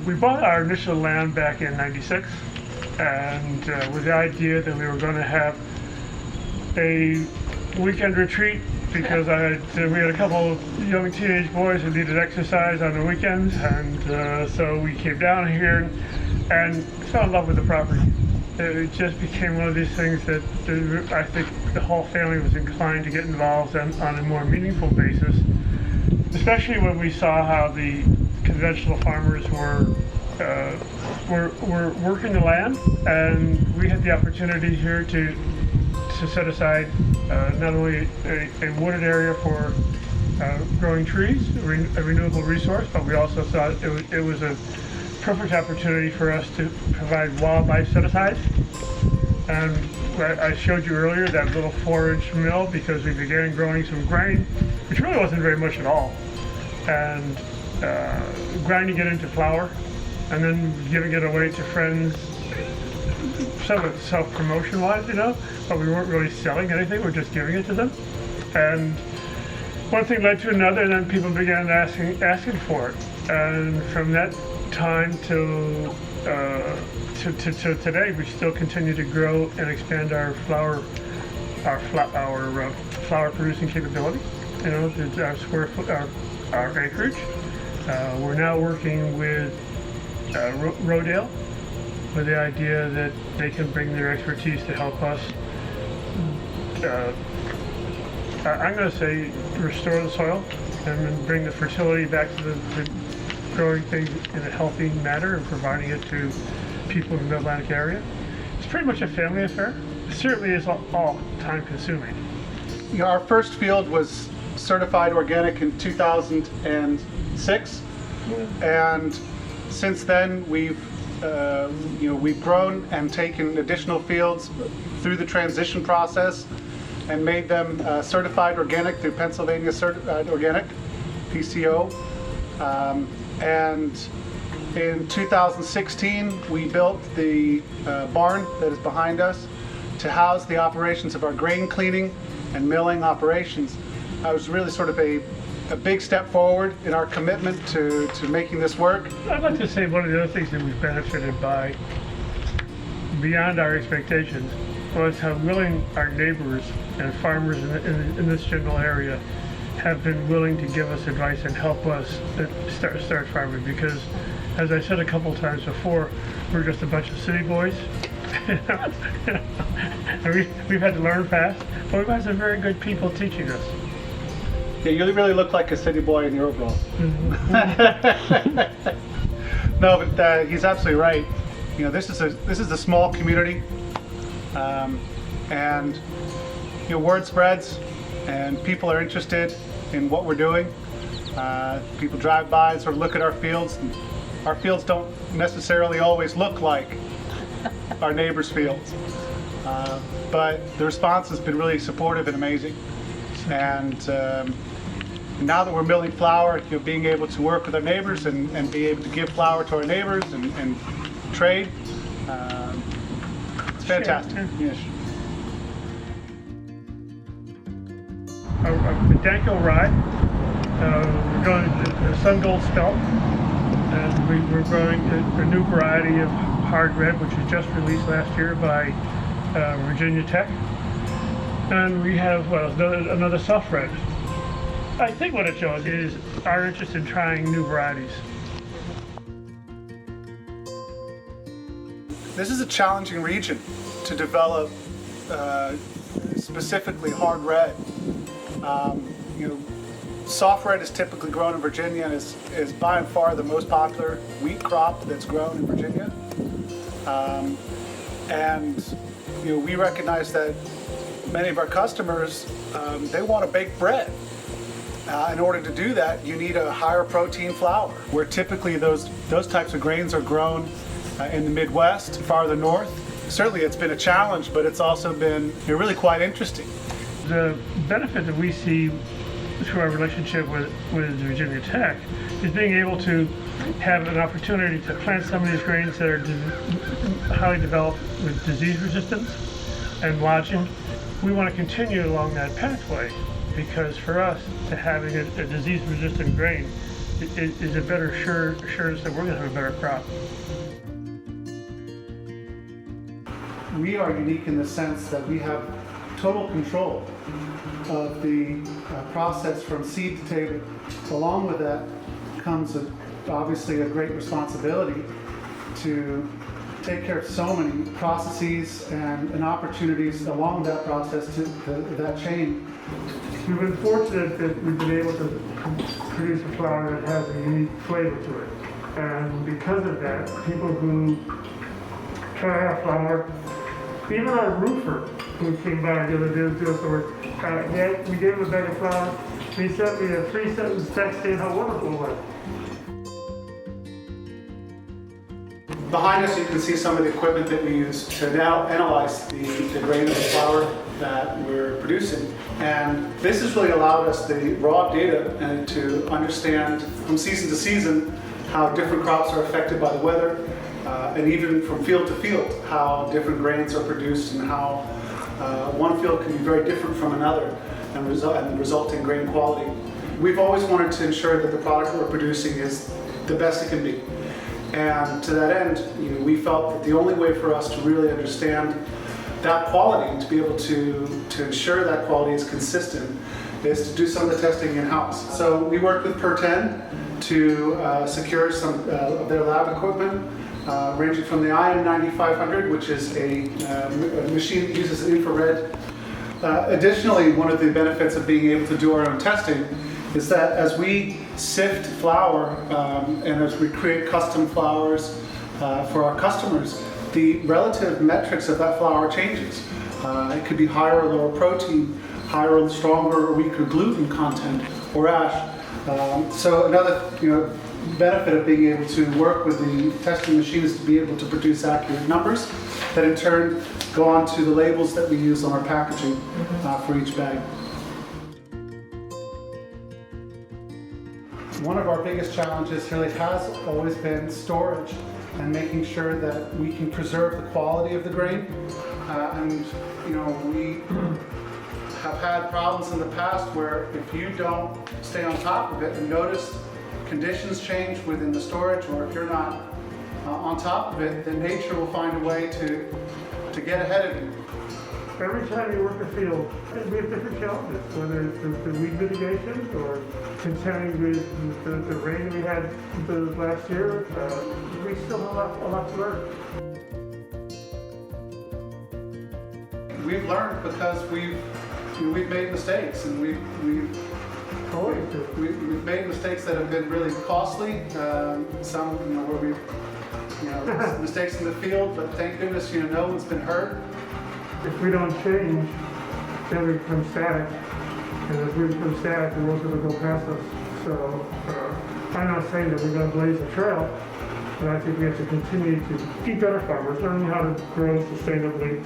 We bought our initial land back in '96, and with the idea that we were going to have a weekend retreat because we had a couple of young teenage boys who needed exercise on the weekends, and so we came down here and fell in love with the property. It just became one of these things that I think the whole family was inclined to get involved on a more meaningful basis, especially when we saw how the conventional farmers were working the land, and we had the opportunity here to set aside not only a wooded area for growing trees, a renewable resource, but we also thought it was a perfect opportunity for us to provide wildlife set-asides. And I showed you earlier that little 4-inch mill because we began growing some grain, which really wasn't very much at all, and grinding it into flour, and then giving it away to friends, some of it self-promotion wise, but we weren't really selling anything, we're just giving it to them. And one thing led to another, and then people began asking for it. And from that time till today, we still continue to grow and expand our flour producing capability. Our square foot, our acreage. We're now working with Rodale with the idea that they can bring their expertise to help us. I'm going to say restore the soil and then bring the fertility back to the growing things in a healthy manner and providing it to people in the Mid-Atlantic area. It's pretty much a family affair. It certainly is all time consuming. Our first field was certified organic in 2006, and since then we've grown and taken additional fields through the transition process and made them certified organic through Pennsylvania Certified Organic, PCO. And in 2016, we built the barn that is behind us to house the operations of our grain cleaning and milling operations. It was really sort of a big step forward in our commitment to making this work. I'd like to say one of the other things that we've benefited by, beyond our expectations, was how willing our neighbors and farmers in this general area have been willing to give us advice and help us start farming, because as I said a couple times before, we're just a bunch of city boys. And we've had to learn fast, but we've had some very good people teaching us. Yeah, you really look like a city boy in your overalls. No, but he's absolutely right. This is a small community, and word spreads, and people are interested in what we're doing. People drive by and sort of look at our fields. And our fields don't necessarily always look like our neighbors' fields, but the response has been really supportive and amazing. And now that we're milling flour, being able to work with our neighbors and be able to give flour to our neighbors and trade, it's fantastic. Sure. Yes. The Danko rye, we're going to the Sun Gold Spelt, and we're growing a new variety of hard red, which was just released last year by Virginia Tech. And we have another soft red. I think what it shows is our interest in trying new varieties. This is a challenging region to develop specifically hard red. Soft red is typically grown in Virginia and is by and far the most popular wheat crop that's grown in Virginia. We recognize that many of our customers, they want to bake bread. In order to do that, you need a higher protein flour, where typically those types of grains are grown in the Midwest, farther north. Certainly it's been a challenge, but it's also been really quite interesting. The benefit that we see through our relationship with Virginia Tech is being able to have an opportunity to plant some of these grains that are highly developed with disease resistance and lodging. We want to continue along that pathway, because for us, to having a disease-resistant grain is a better assurance that we're going to have a better crop. We are unique in the sense that we have total control of the process from seed to table. Along with that comes obviously a great responsibility to take care of so many processes and opportunities along that process to that chain. We've been fortunate that we've been able to produce a flour that has a unique flavor to it. And because of that, people who try our flour, even our roofer who came by the other day to do us the work, we gave him a bag of flour, and he sent me a 3-sentence text saying how wonderful it was. Behind us you can see some of the equipment that we use to now analyze the grain of the flour that we're producing. And this has really allowed us the raw data and to understand from season to season how different crops are affected by the weather, and even from field to field how different grains are produced and how one field can be very different from another and result in grain quality. We've always wanted to ensure that the product that we're producing is the best it can be. And to that end, we felt that the only way for us to really understand that quality and to be able to ensure that quality is consistent is to do some of the testing in-house. So we worked with Per10 to secure some of their lab equipment, ranging from the IM9500, which is a machine that uses infrared. Additionally, one of the benefits of being able to do our own testing is that as we sift flour and as we create custom flours for our customers, the relative metrics of that flour changes. It could be higher or lower protein, higher or stronger or weaker gluten content or ash. So another benefit of being able to work with the testing machine is to be able to produce accurate numbers that in turn go on to the labels that we use on our packaging for each bag. One of our biggest challenges really has always been storage and making sure that we can preserve the quality of the grain. We have had problems in the past where if you don't stay on top of it and notice conditions change within the storage, or if you're not on top of it, then nature will find a way to get ahead of you. Every time you work a field, we have different challenges, whether it's the weed mitigation or contending with the rain we had the last year. We still have a lot to learn. We've learned because we've made mistakes, and we've made mistakes that have been really costly. Some where we've mistakes in the field, but thank goodness no one's been hurt. If we don't change, then we become static. And as we become static, the world's going to go past us. So I'm not saying that we're going to blaze a trail, but I think we have to continue to be better farmers, learn how to grow sustainably,